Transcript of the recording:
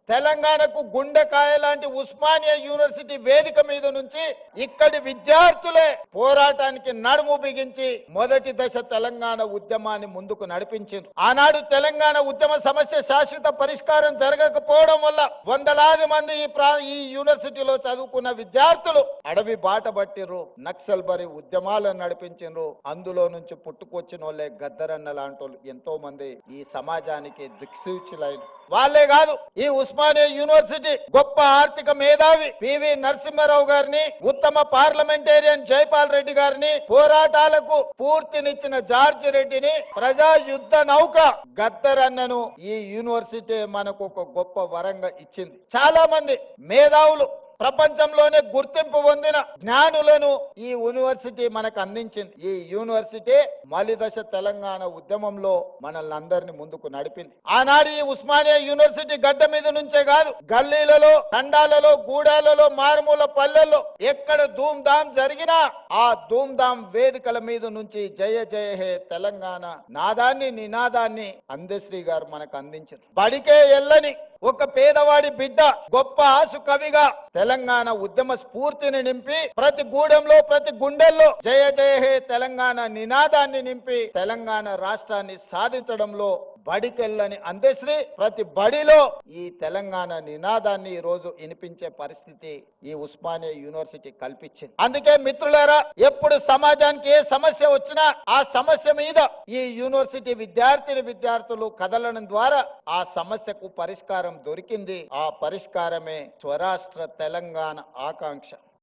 తెలంగాణకు గుండెకాయ లాంటి ఉస్మానియా యూనివర్సిటీ వేదిక మీద నుంచి ఇక్కడి విద్యార్థులే పోరాటానికి నడుము బిగించి మొదటి దశ తెలంగాణ ఉద్యమాన్ని ముందుకు నడిపించారు. ఆనాడు తెలంగాణ ఉద్యమ సమస్య శాశ్వత పరిష్కారం జరగకపోవడం వల్ల వందలాది మంది ఈ యూనివర్సిటీలో చదువుకున్న విద్యార్థులు అడవి బాట పట్టిర్రు, నక్సల్ బరి ఉద్యమాలను నడిపించారు. అందులో నుంచి పుట్టుకొచ్చిన వాళ్ళే గద్దరన్న లాంటి వాళ్ళు ఎంతో మంది ఈ సమాజానికి దిక్సూచులైన వాళ్ళే కాదు. ఈ ఉస్మానియా యూనివర్సిటీ గొప్ప ఆర్థిక మేధావి పివి నరసింహారావు గారిని, ఉత్తమ పార్లమెంటేరియన్ జైపాల్ రెడ్డి గారిని, పోరాటాలకు పూర్తినిచ్చిన జార్జి రెడ్డిని, ప్రజా యుద్ధ నౌక గద్దరన్నను ఈ యూనివర్సిటీ మనకు ఒక గొప్ప వరంగా ఇచ్చింది. చాలా మంది మేధావులు, ప్రపంచంలోనే గుర్తింపు పొందిన జ్ఞానులను ఈ యూనివర్సిటీ మనకు అందించింది. ఈ యూనివర్సిటీ మలిదశ తెలంగాణ ఉద్యమంలో మనల్ని అందరినీ ముందుకు నడిపింది. ఆనాడు ఈ ఉస్మానియా యూనివర్సిటీ గడ్డ మీద నుంచే కాదు, గల్లీలలో, తండాలలో, గూడాలలో, మారుమూల పల్లెల్లో ఎక్కడ ధూమ్ ధామ్ జరిగినా ఆ ధూమ్ ధామ్ వేదికల మీద నుంచి జయ జయ హే తెలంగాణ నాదాన్ని, నినాదాన్ని అందశ్రీ గారు మనకు అందించారు. బడికే ఎల్లని ఒక పేదవాడి బిడ్డ గొప్ప ఆసు కవిగా తెలంగాణ ఉద్యమ స్ఫూర్తిని నింపి ప్రతి గూడెంలో, ప్రతి గుండెల్లో జయ జయ హే తెలంగాణ నినాదాన్ని నింపి తెలంగాణ రాష్ట్రాన్ని సాధించడంలో బడికెళ్ళని అందశ్రీ ప్రతి బడిలో ఈ తెలంగాణ నినాదాన్ని ఈ రోజు వినిపించే పరిస్థితి ఈ ఉస్మానియా యూనివర్సిటీ కల్పించింది. అందుకే మిత్రులారా, ఎప్పుడు సమాజానికి ఏ సమస్య వచ్చినా ఆ సమస్య మీద ఈ యూనివర్సిటీ విద్యార్థులు కదలడం ద్వారా ఆ సమస్యకు పరిష్కారం దొరికింది. ఆ పరిష్కారమే స్వరాష్ట్ర తెలంగాణ ఆకాంక్ష.